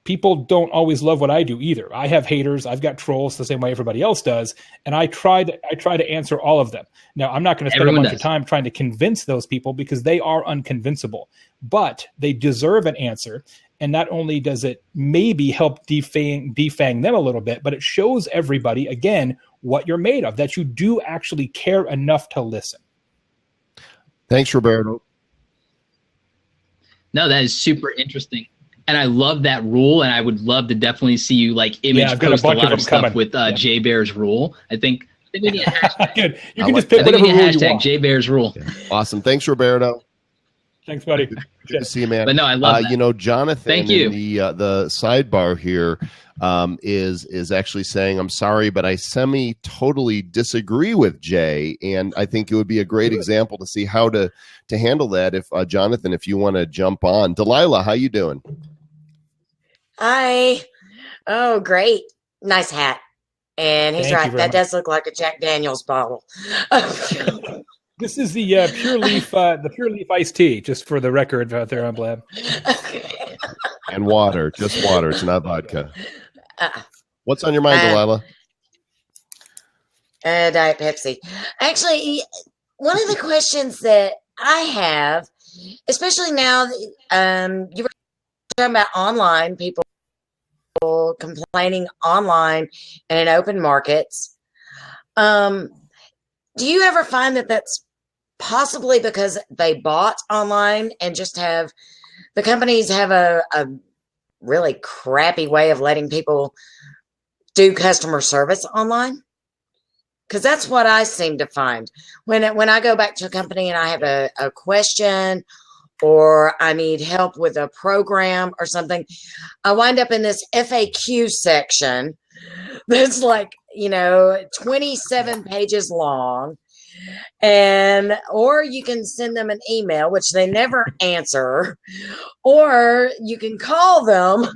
people don't always love what I do either. I have haters. I've got trolls the same way everybody else does. And I try to answer all of them. Now, I'm not going to spend a bunch of time trying to convince those people because they are unconvincible, but they deserve an answer. And not only does it maybe help defang them a little bit, but it shows everybody, again, what you're made of, that you do actually care enough to listen. Thanks, Roberto. No, that is super interesting. And I love that rule, and I would love to definitely see you image post a lot of stuff coming with Jay Baer's rule. I think we need a hashtag. Good. You can just pick whatever rule you want. Jay Baer's rule. Yeah. Awesome. Thanks, Roberto. Thanks, buddy. Good to see you, man. But no, I love that. Jonathan, thank you. In the sidebar here is actually saying, I'm sorry, but I totally disagree with Jay. And I think it would be a great example to see how to handle that. If Jonathan, if you want to jump on. Delilah, how you doing? Hi. Oh, great. Nice hat. And he's right. That does look like a Jack Daniels bottle. This is the Pure Leaf iced tea, just for the record out there on Blab. Okay. And water, just water. It's not vodka. What's on your mind, Delilah? Diet Pepsi. Actually, one of the questions that I have, especially now, you were talking about online, people complaining online and in open markets. Do you ever find that that's possibly because they bought online and just the companies have a really crappy way of letting people do customer service online. Because that's what I seem to find when I go back to a company and I have a question or I need help with a program or something, I wind up in this FAQ section that's like, 27 pages long. Or you can send them an email, which they never answer, or you can call them,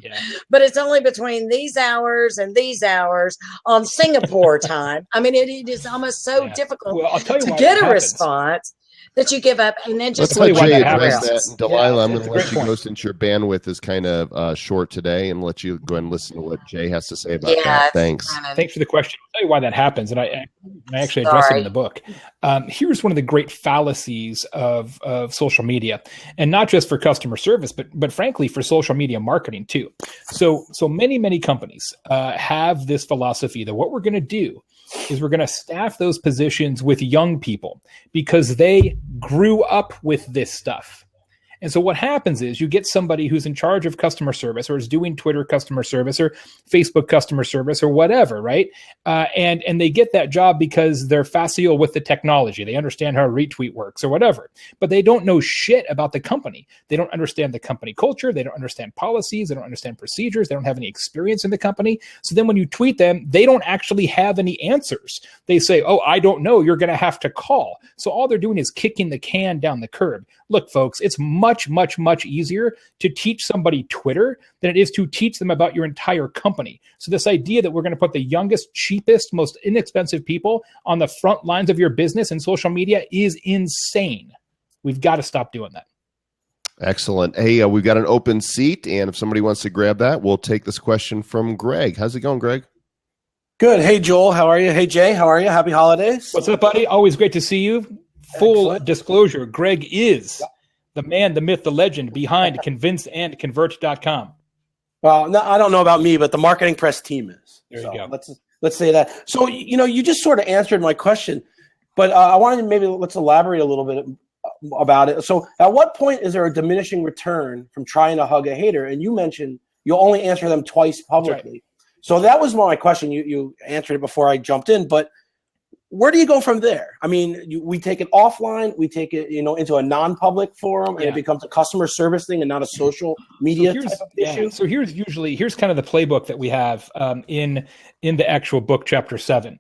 but it's only between these hours and these hours on Singapore time. I mean, it is almost so difficult to get a response that you give up, and then just let Jay address that. And Delilah, I'm going to let you go since your bandwidth is kind of short today, and let you go ahead and listen to what Jay has to say about that. Thanks. Thanks for the question. I'll tell you why that happens, and I actually address it in the book. Here's one of the great fallacies of social media, and not just for customer service, but frankly for social media marketing too. So many companies have this philosophy that what we're going to do is we're going to staff those positions with young people because they grew up with this stuff. And so what happens is you get somebody who's in charge of customer service or is doing Twitter customer service or Facebook customer service or whatever, right? And they get that job because they're facile with the technology. They understand how a retweet works or whatever, but they don't know shit about the company. They don't understand the company culture. They don't understand policies. They don't understand procedures. They don't have any experience in the company. So then when you tweet them, they don't actually have any answers. They say, oh, I don't know. You're going to have to call. So all they're doing is kicking the can down the curb. Look, folks, it's much easier to teach somebody Twitter than it is to teach them about your entire company. So this idea that we're going to put the youngest, cheapest, most inexpensive people on the front lines of your business and social media is insane. We've got to stop doing that. Excellent. Hey, we've got an open seat, and if somebody wants to grab that, we'll take this question from Greg. How's it going, Greg? Good. Hey, Joel. How are you? Hey, Jay. How are you? Happy holidays. What's up, buddy? Always great to see you. Full disclosure, Greg is the man, the myth, the legend behind convinceandconvert.com. Well, no, I don't know about me, but the marketing press team is. There you go. Let's say that. So, you just sort of answered my question, but I wanted to let's elaborate a little bit about it. So at what point is there a diminishing return from trying to hug a hater? And you mentioned you'll only answer them twice publicly. Right. So that was my question. You answered it before I jumped in, but where do you go from there? I mean, we take it offline, we take it, into a non-public forum, and it becomes a customer service thing and not a social media type of issue. So here's kind of the playbook that we have in the actual book, chapter 7.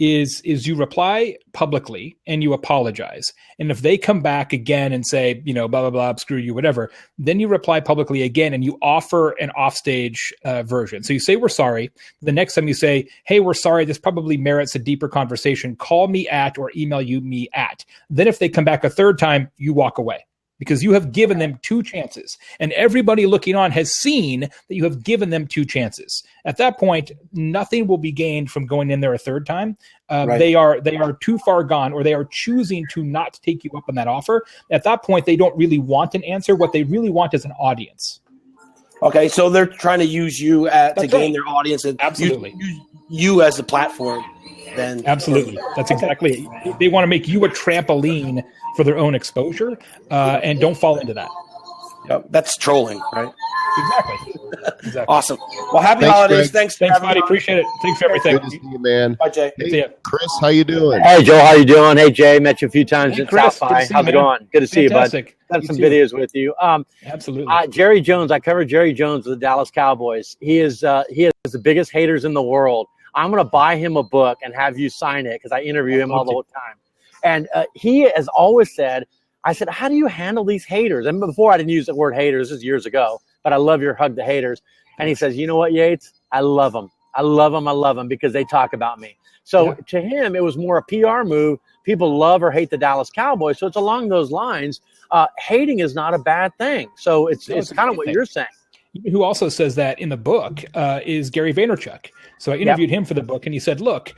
Is you reply publicly and you apologize. And if they come back again and say, blah, blah, blah, screw you, whatever, then you reply publicly again and you offer an offstage version. So you say, we're sorry. The next time you say, hey, we're sorry, this probably merits a deeper conversation. Call me at or email me at. Then if they come back a third time, you walk away. Because you have given them 2 chances. And everybody looking on has seen that you have given them 2 chances. At that point, nothing will be gained from going in there a third time. Right. They are too far gone, or they are choosing to not take you up on that offer. At that point, they don't really want an answer. What they really want is an audience. Okay, so they're trying to use you to gain their audience and absolutely use you as the platform. Then absolutely, that's exactly it. They want to make you a trampoline for their own exposure, and don't fall into that. Yep, that's trolling, right? Exactly. Awesome. Well, happy holidays. Greg. Thanks, buddy. Appreciate it. Thanks for everything. Good to see you, man. Bye, Jay. Hey, Chris, how you doing? Hey, Joel, how you doing? Hey, Jay, met you a few times at Chris, South by. How's it going? Good to see you, bud. Done some videos with you. Absolutely. Jerry Jones, I covered Jerry Jones with the Dallas Cowboys. He has the biggest haters in the world. I'm going to buy him a book and have you sign it because I interview him all the time. And he has always said, I said, how do you handle these haters? And before I didn't use the word haters, this is years ago, but I love your hug the haters. And he says, you know what, Yates? I love them. I love them because they talk about me. So to him, it was more a PR move. People love or hate the Dallas Cowboys. So it's along those lines. Hating is not a bad thing. So it's kind of what you're saying. Who also says that in the book is Gary Vaynerchuk. So I interviewed him for the book, and he said, look,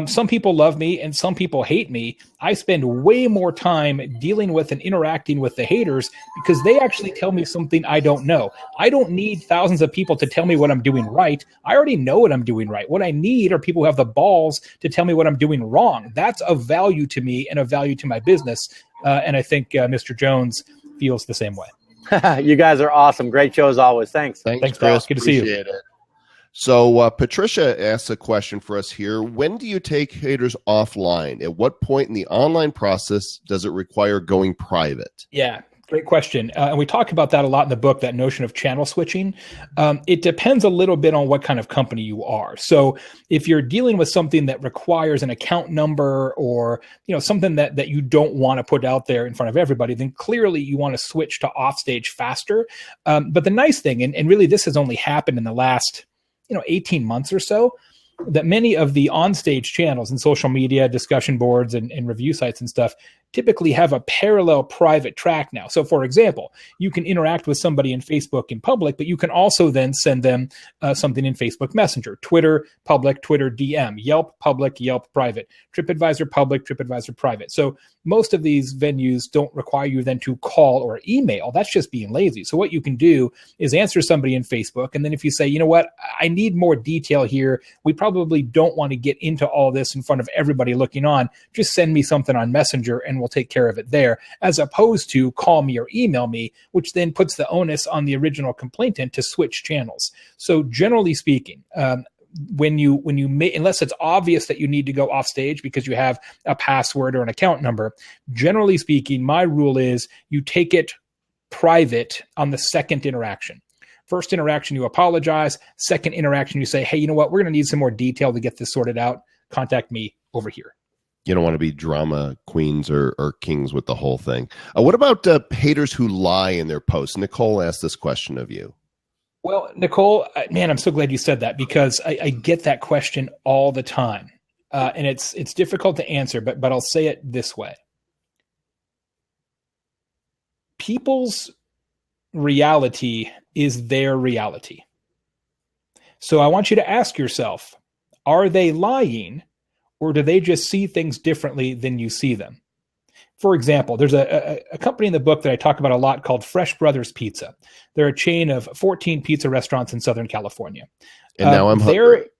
some people love me and some people hate me. I spend way more time dealing with and interacting with the haters because they actually tell me something I don't know. I don't need thousands of people to tell me what I'm doing right. I already know what I'm doing right. What I need are people who have the balls to tell me what I'm doing wrong. That's of value to me and of value to my business. And I think Mr. Jones feels the same way. You guys are awesome. Great show as always. Thanks. Thanks, Chris. Good to see you. Appreciate it. So Patricia asks a question for us here. When do you take haters offline? At what point in the online process does it require going private? Yeah, great question. And we talk about that a lot in the book, that notion of channel switching. It depends a little bit on what kind of company you are. So if you're dealing with something that requires an account number or something that you don't want to put out there in front of everybody, then clearly you want to switch to offstage faster. But the nice thing, and really this has only happened in the last 18 months or so, that many of the onstage channels and social media discussion boards and review sites and stuff typically have a parallel private track now. So for example, you can interact with somebody in Facebook in public, but you can also then send them something in Facebook Messenger, Twitter public, Twitter DM, Yelp public, Yelp private, TripAdvisor public, TripAdvisor private. So most of these venues don't require you then to call or email. That's just being lazy. So what you can do is answer somebody in Facebook. And then if you say, you know what, I need more detail here. We probably don't want to get into all this in front of everybody looking on. Just send me something on Messenger and we'll take care of it there, as opposed to call me or email me, which then puts the onus on the original complainant to switch channels. So generally speaking, when you unless it's obvious that you need to go off stage because you have a password or an account number, generally speaking, my rule is you take it private on the second interaction. First interaction, you apologize. Second interaction, you say, hey, you know what? We're going to need some more detail to get this sorted out. Contact me over here. You don't want to be drama queens or kings with the whole thing. What about haters who lie in their posts? Nicole asked this question of you. Well, Nicole, man, I'm so glad you said that because I get that question all the time. And it's difficult to answer, but I'll say it this way. People's reality is their reality. So I want you to ask yourself, are they lying? Or do they just see things differently than you see them? For example, there's a company in the book that I talk about a lot called Fresh Brothers Pizza. They're a chain of 14 pizza restaurants in Southern California. And now I'm hungry.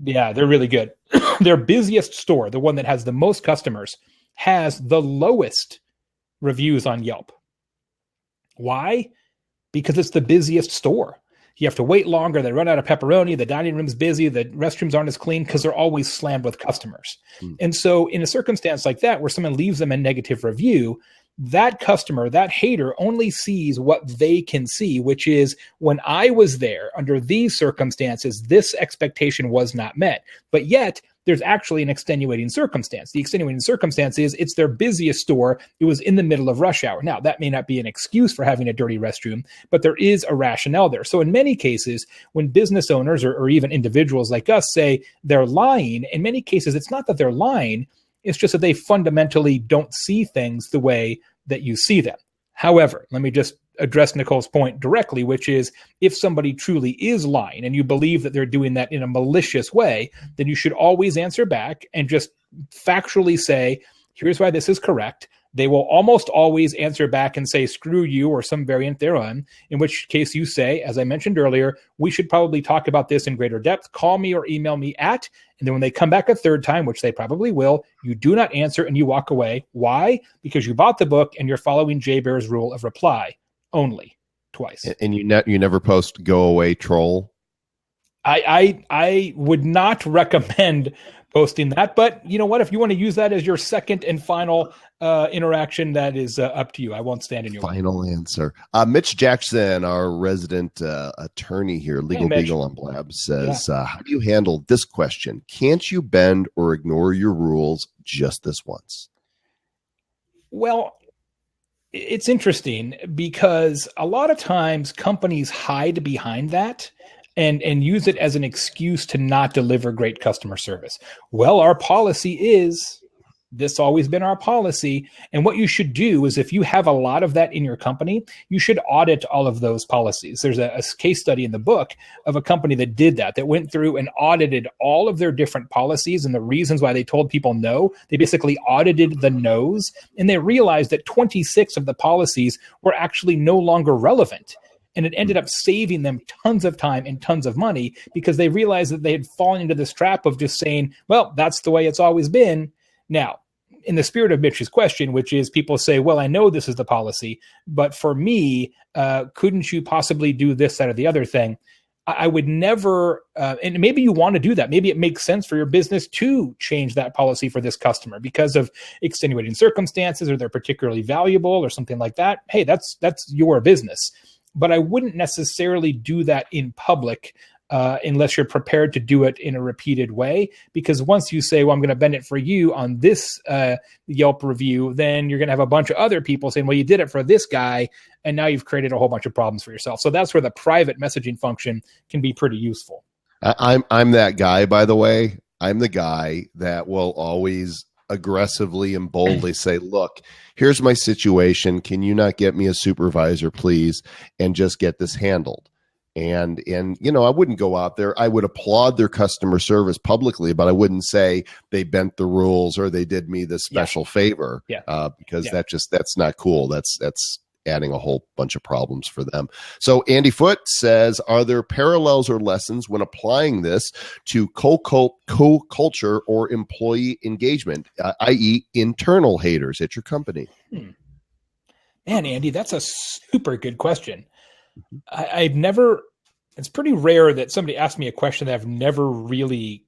Yeah, they're really good. Their busiest store, the one that has the most customers, has the lowest reviews on Yelp. Why? Because it's the busiest store. You have to wait longer. They run out of pepperoni. The dining room's busy. The restrooms aren't as clean because they're always slammed with customers. And so in a circumstance like that, where someone leaves them a negative review, that customer, that hater only sees what they can see, which is when I was there under these circumstances, this expectation was not met. But yet there's actually an extenuating circumstance. The extenuating circumstance is it's their busiest store. It was in the middle of rush hour. Now, that may not be an excuse for having a dirty restroom, but there is a rationale there. So in many cases, when business owners or even individuals like us say they're lying, in many cases, it's not that they're lying. It's just that they fundamentally don't see things the way that you see them. However, let me just address Nicole's point directly, which is if somebody truly is lying and you believe that they're doing that in a malicious way, then you should always answer back and just factually say, here's why this is correct. They will almost always answer back and say, screw you, or some variant thereon, in which case you say, as I mentioned earlier, we should probably talk about this in greater depth. Call me or email me at, and then when they come back a third time, which they probably will, you do not answer and you walk away. Why? Because you bought the book and you're following Jay Baer's rule of reply only twice. And you never post go away troll? I would not recommend posting that, but you know what? If you want to use that as your second and final interaction, that is up to you. I won't stand in your final answer. Mitch Jackson, our resident attorney here, Legal Beagle on Blab, says, how do you handle this question? Can't you bend or ignore your rules just this once? Well, it's interesting because a lot of times companies hide behind that and use it as an excuse to not deliver great customer service. Well, our policy is, This always been our policy. And what you should do is, if you have a lot of that in your company, you should audit all of those policies. There's a case study in the book of a company that did that went through and audited all of their different policies and the reasons why they told people no. They basically audited the no's, and they realized that 26 of the policies were actually no longer relevant. And it ended up saving them tons of time and tons of money, because they realized that they had fallen into this trap of just saying, well, that's the way it's always been. Now, in the spirit of Mitch's question, which is, people say, well, I know this is the policy, but for me, couldn't you possibly do this, that, or the other thing? I would never, and maybe you want to do that. Maybe it makes sense for your business to change that policy for this customer because of extenuating circumstances, or they're particularly valuable or something like that. Hey, that's your business. But I wouldn't necessarily do that in public unless you're prepared to do it in a repeated way. Because once you say, well, I'm going to bend it for you on this Yelp review, then you're going to have a bunch of other people saying, well, you did it for this guy, and now you've created a whole bunch of problems for yourself. So that's where the private messaging function can be pretty useful. I'm that guy, by the way. I'm the guy that will always aggressively and boldly say, look, here's my situation. Can you not get me a supervisor, please, and just get this handled? And I wouldn't go out there. I would applaud their customer service publicly, but I wouldn't say they bent the rules or they did me this special favor, because that's not cool. That's adding a whole bunch of problems for them. So Andy Foote says, are there parallels or lessons when applying this to co-culture or employee engagement, i.e. internal haters at your company? Man, Andy, that's a super good question. I've never, it's pretty rare that somebody asks me a question that I've never really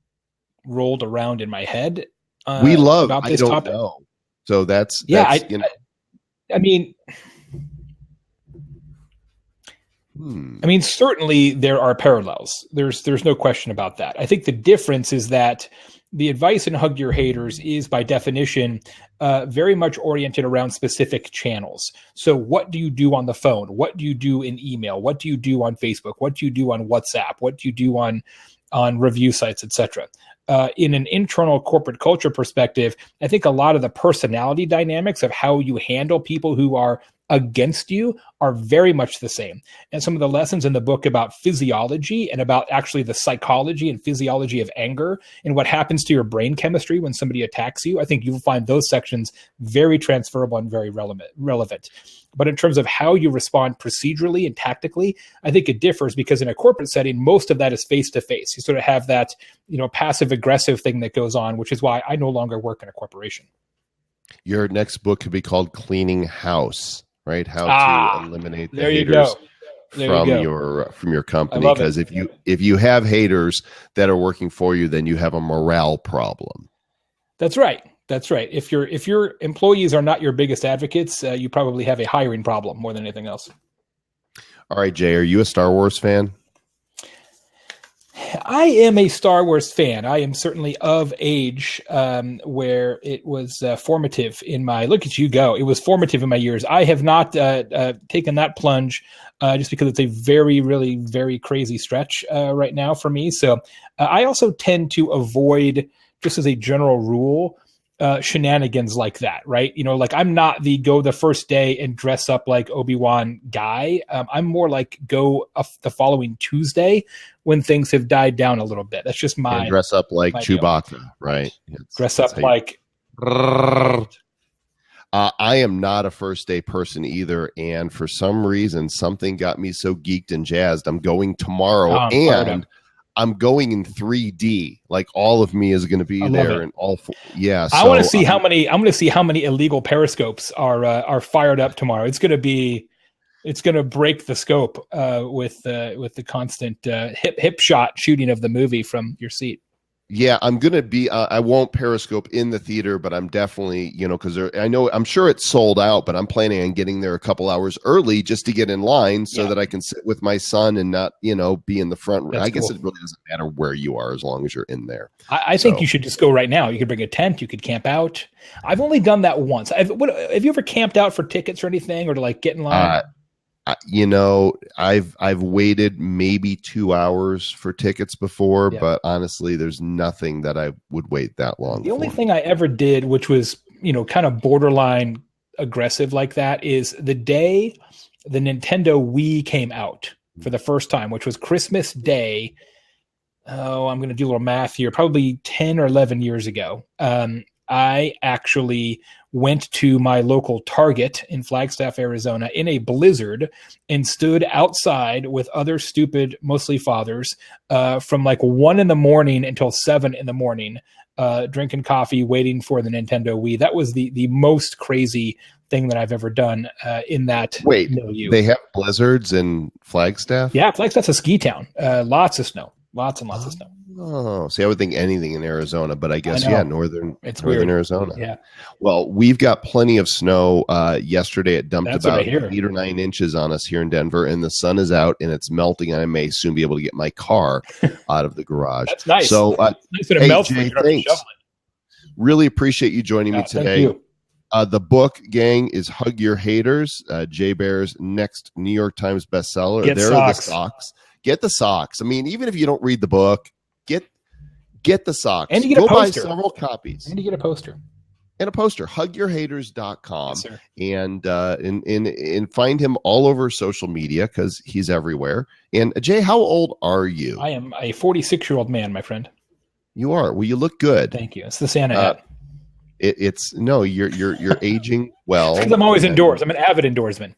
rolled around in my head. We love about this topic. Know. So that's I mean, certainly there are parallels. There's no question about that. I think the difference is that the advice in Hug Your Haters is, by definition, very much oriented around specific channels. So what do you do on the phone? What do you do in email? What do you do on Facebook? What do you do on WhatsApp? What do you do on review sites, etc.? In an internal corporate culture perspective, I think a lot of the personality dynamics of how you handle people who are against you are very much the same. And some of the lessons in the book about physiology and about actually the psychology and physiology of anger and what happens to your brain chemistry when somebody attacks you, I think you'll find those sections very transferable and very relevant. But in terms of how you respond procedurally and tactically, I think it differs, because in a corporate setting, most of that is face-to-face. You sort of have that, passive-aggressive thing that goes on, which is why I no longer work in a corporation. Your next book could be called Cleaning House, right? How to eliminate the haters from your company. Because if you have haters that are working for you, then you have a morale problem. That's right. If your employees are not your biggest advocates, you probably have a hiring problem more than anything else. All right, Jay, are you a Star Wars fan? I am a Star Wars fan. I am certainly of age where it was formative in my, look at you go. It was formative in my years. I have not taken that plunge just because it's a very, really, very crazy stretch right now for me. So I also tend to avoid, just as a general rule, shenanigans like that, right? Like I'm not the go the first day and dress up like Obi-Wan guy. I'm more like go the following Tuesday when things have died down a little bit. That's just my... And dress up like Chewbacca, deal. Right? Dress up like... I am not a first day person either, and for some reason, something got me so geeked and jazzed. I'm going tomorrow, and I'm going in 3D. Like all of me is going to be there, and all four. Yeah, I want to see how many. I'm going to see how many illegal periscopes are fired up tomorrow. It's going to break the scope with the constant hip shot shooting of the movie from your seat. Yeah, I'm going to be, I won't periscope in the theater, but I'm definitely, because I'm sure it's sold out, but I'm planning on getting there a couple hours early just to get in line so that I can sit with my son and not, be in the front. That's I guess it really doesn't matter where you are as long as you're in there. I think you should just go right now. You could bring a tent. You could camp out. I've only done that once. Have you ever camped out for tickets or anything, or to like get in line? I've waited maybe 2 hours for tickets before, Yeah. but honestly, there's nothing that I would wait that long. The only thing I ever did, which was, kind of borderline aggressive like that, is the day the Nintendo Wii came out for the first time, which was Christmas Day. Oh, I'm going to do a little math here, probably 10 or 11 years ago. I actually went to my local Target in Flagstaff, Arizona in a blizzard and stood outside with other stupid, mostly fathers, from like 1 a.m. until 7 a.m, drinking coffee, waiting for the Nintendo Wii. That was the most crazy thing that I've ever done in that milieu. They have blizzards in Flagstaff? Yeah, Flagstaff's a ski town. Lots of snow. Lots and lots of snow. Oh, see, I would think anything in Arizona, but I guess, northern Arizona. Yeah. Well, we've got plenty of snow. Yesterday, it dumped about 8 or 9 inches on us here in Denver, and the sun is out and it's melting. And I may soon be able to get my car out of the garage. That's nice. So, nice that it melts. Jay, thanks. Really appreciate you joining me today. Thank you. The book, gang, is Hug Your Haters, Jay Baer's next New York Times bestseller. There are the socks. Get the socks. I mean, even if you don't read the book, get the socks. And you get a poster. Buy several copies. And you get a poster. And a poster. HugYourHaters.com. Yes, and find him all over social media because he's everywhere. And Jay, how old are you? I am a 46-year-old man, my friend. You are. Well, you look good. Thank you. It's the Santa hat. You're aging well. Because I'm always indoors. I'm an avid indoorsman.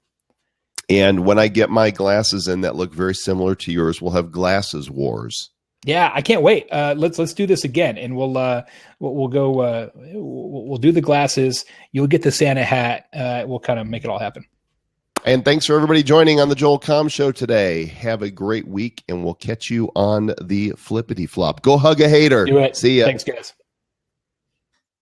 And when I get my glasses in that look very similar to yours, we'll have glasses wars. Yeah, I can't wait. Let's do this again, and we'll go. We'll do the glasses. You'll get the Santa hat. We'll kind of make it all happen. And thanks for everybody joining on the Joel Comm Show today. Have a great week, and we'll catch you on the flippity flop. Go hug a hater. Do it. See ya. Thanks, guys.